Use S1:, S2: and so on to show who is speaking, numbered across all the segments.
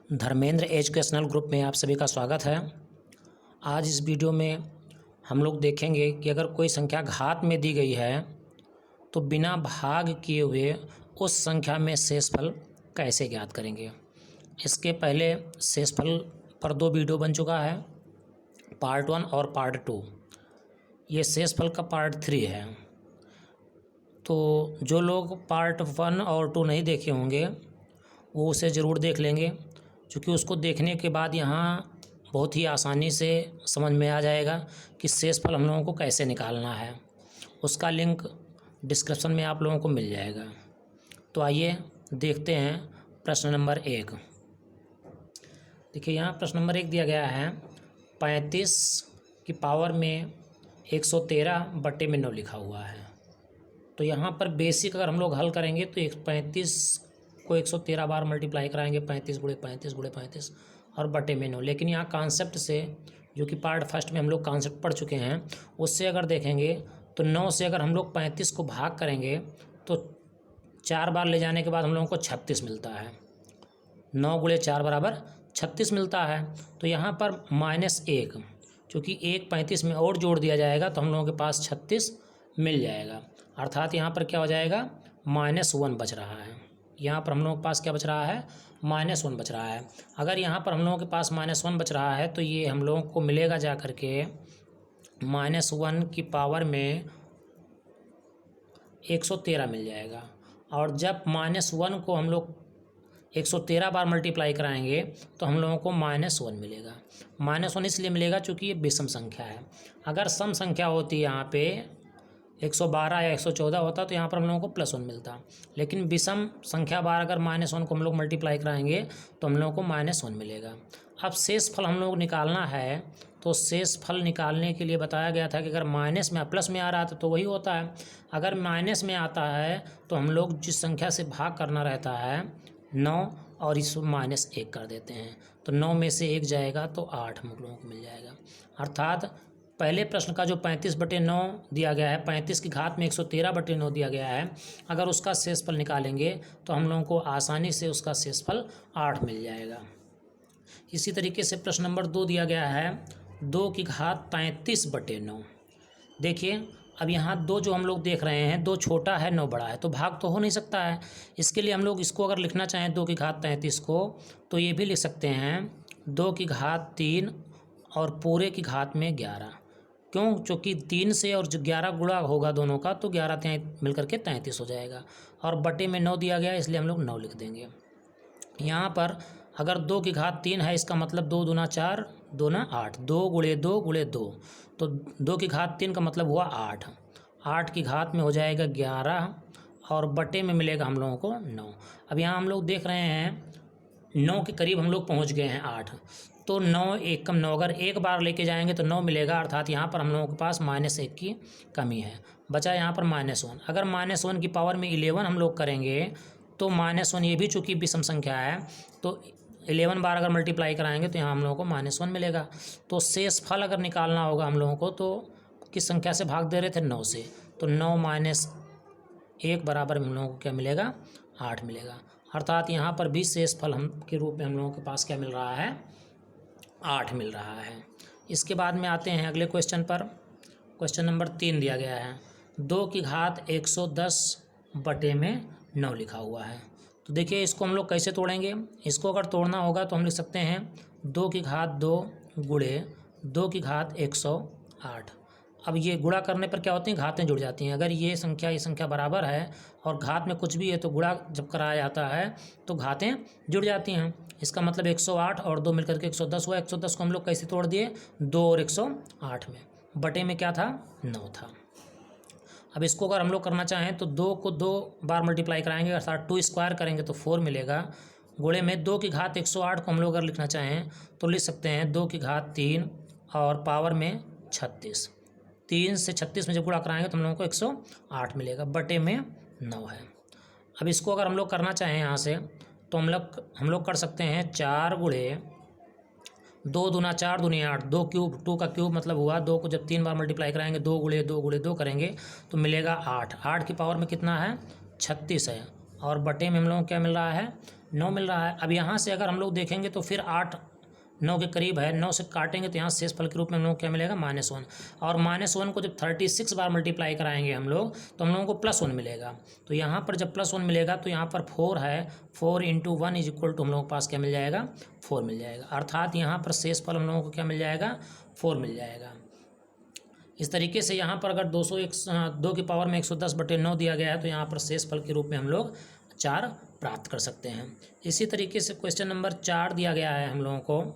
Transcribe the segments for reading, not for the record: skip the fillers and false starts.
S1: Dharmendra educational group में आप सभी का स्वागत है। आज इस वीडियो में हम लोग देखेंगे कि अगर कोई संख्या घात में दी गई है तो बिना भाग किए हुए उस संख्या में शेषफल कैसे ज्ञात करेंगे। इसके पहले शेषफल पर 2 वीडियो बन चुका है, पार्ट 1 और पार्ट 2। ये शेषफल का पार्ट 3 है। तो जो लोग पार्ट 1 और 2 नहीं देखे होंगे वो उसे ज़रूर देख लेंगे, क्योंकि उसको देखने के बाद यहाँ बहुत ही आसानी से समझ में आ जाएगा कि शेषफल हम लोगों को कैसे निकालना है। उसका लिंक डिस्क्रिप्शन में आप लोगों को मिल जाएगा। तो आइए देखते हैं प्रश्न नंबर 1। देखिए यहाँ प्रश्न नंबर 1 दिया गया है, 35 की पावर में 113/9 लिखा हुआ है। तो यहाँ पर बेसिक अगर हम लोग हल करेंगे तो 35 को 113 बार मल्टीप्लाई कराएंगे, 35 × 35 × 35 और बटे में 9। लेकिन यहाँ कॉन्सेप्ट से, जो कि पार्ट फर्स्ट में हम लोग कॉन्सेप्ट पढ़ चुके हैं, उससे अगर देखेंगे तो 9 से अगर हम लोग 35 को भाग करेंगे तो 4 बार ले जाने के बाद हम लोगों को 36 मिलता है। 9 × 4 = 36 मिलता है। तो यहाँ पर -1, चूँकि 1 35 में और जोड़ दिया जाएगा तो हम लोगों के पास 36 मिल जाएगा। अर्थात यहाँ पर क्या हो जाएगा, -1 बच रहा है। यहाँ पर हम लोगों के पास क्या बच रहा है, -1 बच रहा है। अगर यहाँ पर हम लोगों के पास -1 बच रहा है तो ये हम लोगों को मिलेगा जा कर के -1 की पावर में 113 मिल जाएगा। और जब -1 को हम लोग 113 बार मल्टीप्लाई कराएंगे तो हम लोगों को -1 मिलेगा। -1 इसलिए मिलेगा क्योंकि ये विषम संख्या है। अगर सम संख्या होती यहाँ पे 112 या 114 होता तो यहाँ पर हम लोगों को +1 मिलता। लेकिन विषम संख्या बार अगर -1 को हम लोग मल्टीप्लाई कराएंगे तो हम लोगों को -1 मिलेगा। अब शेषफल हम लोग निकालना है, तो शेषफल निकालने के लिए बताया गया था कि अगर माइनस में प्लस में आ रहा था तो वही होता है। अगर माइनस में आता है तो हम लोग जिस संख्या से भाग करना रहता है 9 और इसको -1 कर देते हैं। तो 9 में से 1 जाएगा तो 8 हम लोगों को मिल जाएगा। अर्थात पहले प्रश्न का जो 35/9 दिया गया है, 35 की घात में 113/9 दिया गया है, अगर उसका शेषफल निकालेंगे तो हम लोगों को आसानी से उसका शेषफल 8 मिल जाएगा। इसी तरीके से प्रश्न नंबर 2 दिया गया है, 2 की घात 35/9। देखिए अब यहाँ 2 जो हम लोग देख रहे हैं, 2 छोटा है 9 बड़ा है, तो भाग तो हो नहीं सकता है। इसके लिए हम लोग इसको अगर लिखना चाहें 2 की घात 35 को, तो ये भी लिख सकते हैं 2 की घात 3 और पूरे की घात में 11। क्यों? क्योंकि 3 से और 11 गुणा होगा दोनों का तो 11 मिलकर के 33 हो जाएगा। और बटे में 9 दिया गया इसलिए हम लोग 9 लिख देंगे। यहाँ पर अगर 2 की घात 3 है, इसका मतलब 2 दूना 4, 2 ना 8, 2 × 2 × 2, तो 2 की घात 3 का मतलब हुआ 8। 8 की घात में हो जाएगा 11 और बटे में मिलेगा हम लोगों को 9। अब यहाँ हम लोग देख रहे हैं 9 के करीब हम लोग पहुँच गए हैं 8, तो 9 1 कम 9, अगर एक बार लेके जाएंगे तो 9 मिलेगा। अर्थात यहाँ पर हम लोगों के पास -1 की कमी है। बचा यहाँ पर -1। अगर -1 की पावर में 11 हम लोग करेंगे तो -1 ये भी चूँकि विषम संख्या है तो 11 बार अगर मल्टीप्लाई कराएंगे तो यहाँ हम लोगों को -1 मिलेगा। तो शेषफल अगर निकालना होगा हम लोगों को तो किस संख्या से भाग दे रहे थे, 9 से, तो 9 - 1 बराबर हम लोगों को क्या मिलेगा, 8 मिलेगा। अर्थात यहाँ पर भी शेषफल हम के रूप में हम लोगों के पास क्या मिल रहा है, 8 मिल रहा है। इसके बाद में आते हैं अगले क्वेश्चन पर। क्वेश्चन नंबर 3 दिया गया है, 2 की घात 110/9 लिखा हुआ है। तो देखिए इसको हम लोग कैसे तोड़ेंगे। इसको अगर तोड़ना होगा तो हम लिख सकते हैं 2 की घात 2 × 2 की घात 108। अब ये गुणा करने पर क्या होती हैं, घातें जुड़ जाती हैं। अगर ये संख्या बराबर है और घात में कुछ भी है तो गुणा जब कराया जाता है तो घातें जुड़ जाती हैं। इसका मतलब 108 और 2 मिलकर के 110 हुआ। 110 को हम लोग कैसे तोड़ दिए, 2 और 108 में। बटे में क्या था, 9 था। अब इसको अगर हम लोग करना चाहें तो 2 को 2 बार मल्टीप्लाई कराएंगे, अर्थात 2 स्क्वायर करेंगे तो 4 मिलेगा। गुणे में 2 की घात 108 को हम लोग अगर लिखना चाहें तो लिख सकते हैं 2 की घात 3 और पावर में 36। 3 से 36 में जब गुणा कराएंगे तो हम लोगों को 108 मिलेगा। बटे में 9 है। अब इसको अगर हम लोग करना चाहें यहाँ से तो हम लोग कर सकते हैं 4 × 2 दूना 4 दूनी 8, 2 क्यूब, 2 का क्यूब मतलब हुआ 2 को जब 3 बार मल्टीप्लाई कराएंगे 2 × 2 × 2 करेंगे तो मिलेगा 8। 8 की पावर में कितना है, 36 है। और बटे में हम लोगों को क्या मिल रहा है, 9 मिल रहा है। अब यहाँ से अगर हम लोग देखेंगे तो फिर 8 9 के करीब है, 9 से काटेंगे तो यहाँ शेषफल के रूप में हम लोग को क्या मिलेगा, -1। और -1 को जब 36 बार मल्टीप्लाई कराएंगे हम लोग तो हम लोगों को +1 मिलेगा। तो यहाँ पर जब +1 मिलेगा तो यहाँ पर 4 है, 4 × 1 = हम लोगों के पास क्या मिल जाएगा, 4 मिल जाएगा। अर्थात यहाँ पर शेषफल हम लोगों को क्या मिल जाएगा, 4 मिल जाएगा। इस तरीके से यहाँ पर अगर 2 की पावर में 110/9 दिया गया है तो यहाँ पर शेषफल के रूप में हम लोग 4 प्राप्त कर सकते हैं। इसी तरीके से क्वेश्चन नंबर 4 दिया गया है हम लोगों को,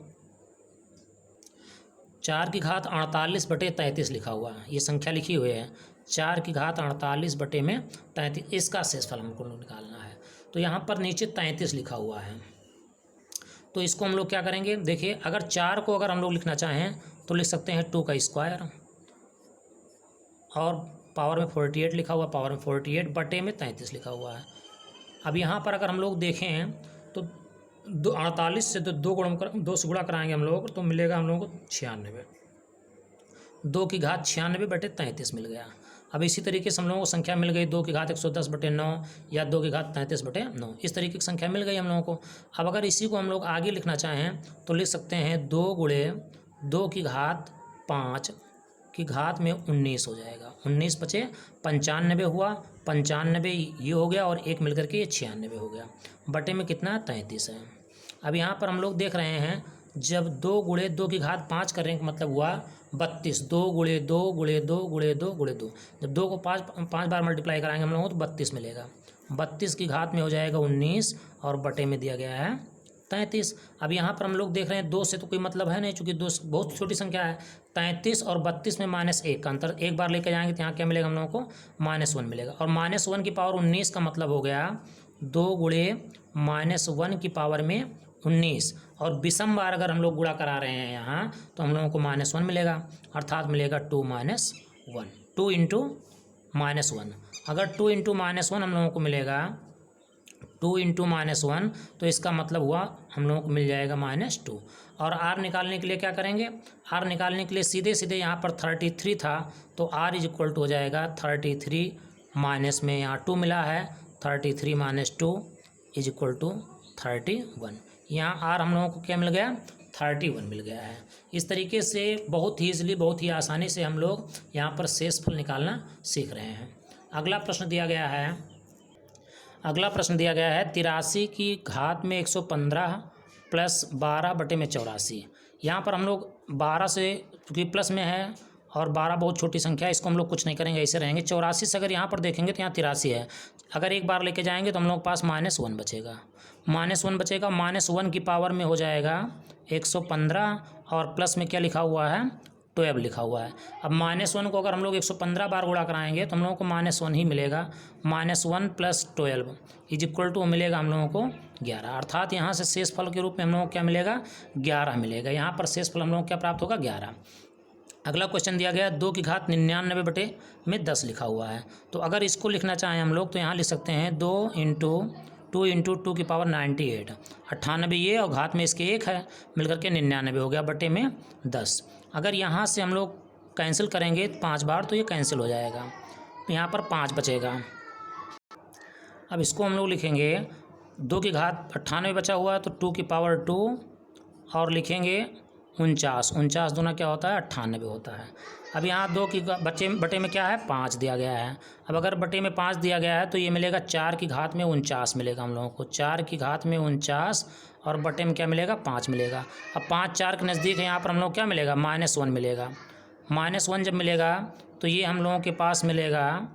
S1: 4 की घात 48/33 लिखा हुआ है, ये संख्या लिखी हुई है 4 की घात 48/33, इसका शेषफल हमको निकालना है। तो यहाँ पर नीचे 33 लिखा हुआ है, तो इसको हम लोग क्या करेंगे, देखिए अगर 4 को अगर हम लोग लिखना चाहें तो लिख सकते हैं 2 का स्क्वायर, और पावर में 48 लिखा हुआ, पावर में 48 बटे में 33 लिखा हुआ है। अब यहाँ पर अगर हम लोग देखें तो 48 से तो 2 से गुणा कराएंगे हम लोग तो मिलेगा हम लोगों को 96, 2 की घात 96/33 मिल गया। अब इसी तरीके से हम लोगों को संख्या मिल गई 2 की घात 110/9 या 2 की घात 33/9, इस तरीके की संख्या मिल गई हम लोगों को। अब अगर इसी को हम लोग आगे लिखना चाहें तो लिख सकते हैं 2 × 2 की घात 5 की घात में 19 हो जाएगा, 19 × 5 = 95 हुआ, 95 ये हो गया और एक मिलकर के ये 96 हो गया, बटे में कितना 33 है। अब यहाँ पर हम लोग देख रहे हैं जब 2 × 2 की घात 5 करने का मतलब हुआ 32, 2 × 2 × 2 × 2 × 2, जब 2 को 5 बार मल्टीप्लाई कराएंगे हम लोगों को तो 32 मिलेगा, 32 की घात में हो जाएगा 19 और बटे में दिया गया है 33। अब यहाँ पर हम लोग देख रहे हैं 2 से तो कोई मतलब है नहीं, चूँकि 2 बहुत छोटी संख्या है। 33 और 32 में -1 का अंतर, एक बार लेकर जाएंगे तो यहाँ क्या मिलेगा हम लोगों को, -1 मिलेगा। और -1 की पावर 19 का मतलब हो गया 2 × -1 की पावर में 19, और विषम बार अगर हम लोग गुणा करा रहे हैं यहाँ तो हम लोगों को -1 मिलेगा, अर्थात मिलेगा 2 - 1, 2 × -1। अगर 2 × -1 हम लोगों को मिलेगा 2 × -1 तो इसका मतलब हुआ हम लोगों को मिल जाएगा -2। और r निकालने के लिए क्या करेंगे, r निकालने के लिए सीधे सीधे यहाँ पर 33 था तो r = हो जाएगा 33 माइनस में यहाँ 2 मिला है, 33 - 2 = 31। यहाँ r हम लोगों को क्या मिल गया, 31 मिल गया है। इस तरीके से बहुत ही ईजिली, बहुत ही आसानी से हम लोग यहाँ पर शेषफल निकालना सीख रहे हैं। अगला प्रश्न दिया गया है 83 की घात में 115 + 12/84। यहाँ पर हम लोग 12 से, क्योंकि प्लस में है और 12 बहुत छोटी संख्या है, इसको हम लोग कुछ नहीं करेंगे, ऐसे रहेंगे। 84 से अगर यहाँ पर देखेंगे तो यहाँ 83 है, अगर एक बार लेके जाएंगे तो हम लोग के पास -1 बचेगा, -1 की पावर में हो जाएगा 115, और प्लस में क्या लिखा हुआ है, 12 लिखा हुआ है। अब -1 को अगर हम लोग 115 बार गुणा कराएंगे तो हम लोगों को -1 ही मिलेगा, -1 + 12 = मिलेगा हम लोगों को 11, अर्थात यहाँ से शेषफल के रूप में हम लोगों को क्या मिलेगा, 11 मिलेगा। यहाँ पर शेषफल हम लोगों को क्या प्राप्त होगा, 11। अगला क्वेश्चन दिया गया 2 की घात 99/10 लिखा हुआ है, तो अगर इसको लिखना चाहें हम लोग तो यहाँ लिख सकते हैं 2 × 2 की पावर 98, 98 ये और घात में इसके 1 है, मिलकर के 99 हो गया, बटे में 10। अगर यहाँ से हम लोग कैंसिल करेंगे 5 बार तो ये कैंसिल हो जाएगा, तो यहाँ पर 5 बचेगा। अब इसको हम लोग लिखेंगे 2 की घात 98 बचा हुआ है तो 2 की पावर 2 और लिखेंगे 49, 49 दूना क्या होता है, 98 होता है। अब यहाँ 2 की बटे में क्या है, 5 दिया गया है। अब अगर बटे में 5 दिया गया है तो ये मिलेगा 4 की घात में 49 मिलेगा हम लोगों को, 4 की घात में 49, और बटे में क्या मिलेगा, 5 मिलेगा। अब 5 4 के नज़दीक है, यहाँ पर हम लोग क्या मिलेगा, -1 मिलेगा। -1 जब मिलेगा तो ये हम लोगों के पास मिलेगा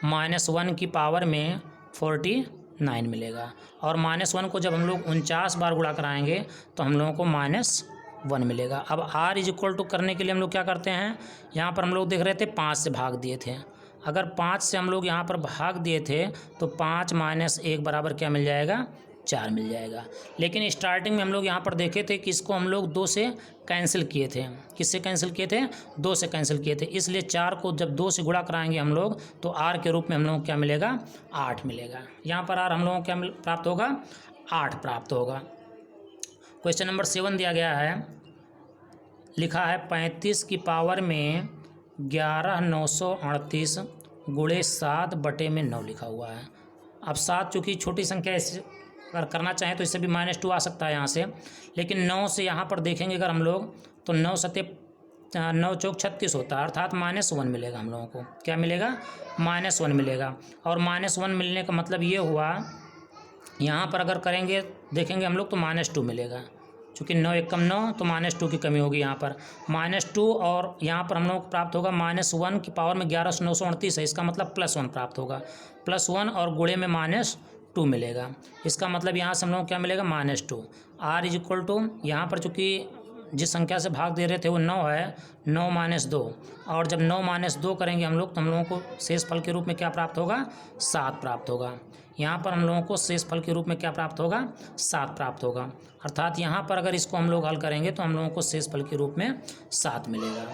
S1: -1 की पावर में 49 मिलेगा, और -1 को जब हम लोग 49 बार गुणा कराएंगे तो हम लोगों को -1 मिलेगा। अब r = करने के लिए हम लोग क्या करते हैं, यहाँ पर हम लोग देख रहे थे 5 से भाग दिए थे, अगर 5 से हम लोग यहाँ पर भाग दिए थे तो 5 - 1 बराबर क्या मिल जाएगा, 4 मिल जाएगा। लेकिन स्टार्टिंग में हम लोग यहाँ पर देखे थे कि इसको हम लोग 2 से कैंसिल किए थे, किससे कैंसिल किए थे, 2 से कैंसिल किए थे, इसलिए 4 को जब 2 से गुणा कराएंगे हम लोग तो r के रूप में हम लोग क्या मिलेगा, 8 मिलेगा। यहाँ पर r हम लोगों को क्या प्राप्त होगा, 8 प्राप्त होगा। क्वेश्चन नंबर 7 दिया गया है, लिखा है 35 की पावर में 11 938 × 7/9 लिखा हुआ है। अब 7 चूँकि छोटी संख्या है, अगर करना चाहें तो इससे भी -2 आ सकता है यहाँ से, लेकिन 9 से यहाँ पर देखेंगे अगर हम लोग तो 9 चौक 36 होता है, अर्थात -1 मिलेगा हम लोगों को। क्या मिलेगा? -1 मिलेगा। और -1 मिलने का मतलब ये हुआ, यहाँ पर अगर करेंगे देखेंगे हम लोग तो -2 मिलेगा, चूँकि 9 एकम 9 तो -2 की कमी होगी यहाँ पर -2। और यहाँ पर हम लोग को प्राप्त होगा -1 की पावर में 11 938 है, इसका मतलब +1 प्राप्त होगा, +1 और गुणे में -2 मिलेगा। इसका मतलब यहाँ से हम लोग को क्या मिलेगा? -2। r इज इक्वल टू, यहाँ पर चूँकि जिस संख्या से भाग दे रहे थे वो 9 है, 9 - 2, और जब 9 - 2 करेंगे हम लोग तो हम लोगों को शेष फल के रूप में क्या प्राप्त होगा? 7 प्राप्त होगा। यहाँ पर हम लोगों को शेष फल के रूप में क्या प्राप्त होगा? 7 प्राप्त होगा। अर्थात यहाँ पर अगर इसको हम लोग हल करेंगे तो हम लोगों को शेष फल के रूप में 7 मिलेगा।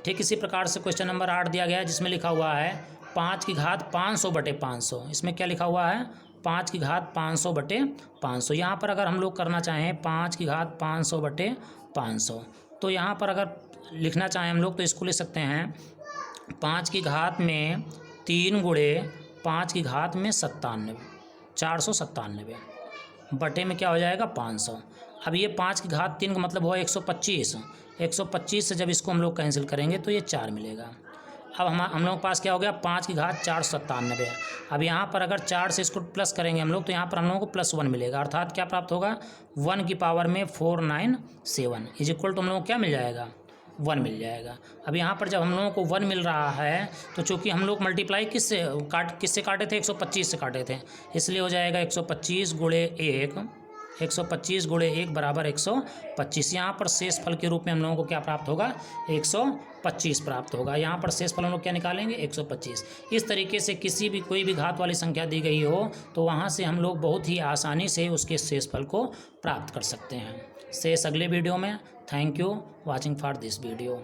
S1: ठीक इसी प्रकार से क्वेश्चन नंबर 8 दिया गया है, जिसमें लिखा हुआ है 5 की घात 500/500। इसमें क्या लिखा हुआ है? 5 की घात 500/500। यहाँ पर अगर हम लोग करना चाहें 5 की घात 500/500, तो यहाँ पर अगर लिखना चाहें हम लोग तो इसको लिख सकते हैं 5 की घात में 3 गुणे 5 की घात में 97, 497 बटे में क्या हो जाएगा? 500। अब ये 5 की घात 3 का मतलब हुआ 125। 125 से जब इसको हम लोग कैंसिल करेंगे तो ये 4 मिलेगा। अब हम लोग के पास क्या हो गया? 5 की घात 497। अब यहाँ पर अगर 4 से इसको प्लस करेंगे हम लोग तो यहाँ पर हम लोगों को +1 मिलेगा, अर्थात क्या प्राप्त होगा? 1 की पावर में 497 इज इक्वल टू हम लोगों को क्या मिल जाएगा? 1 मिल जाएगा। अब यहाँ पर जब हम लोगों को 1 मिल रहा है तो चूँकि हम लोग मल्टीप्लाई किससे काटे थे? 125 से काटे थे, इसलिए हो जाएगा 125 गुणे 1, 125 गुणे 1 बराबर 125। यहाँ पर शेष फल के रूप में हम लोगों को क्या प्राप्त होगा? 125 प्राप्त होगा। यहाँ पर शेष फल हम लोग क्या निकालेंगे? 125। इस तरीके से कोई भी घात वाली संख्या दी गई हो तो वहाँ से हम लोग बहुत ही आसानी से उसके शेष फल को प्राप्त कर सकते हैं। शेष अगले वीडियो में। Thank you watching for this video.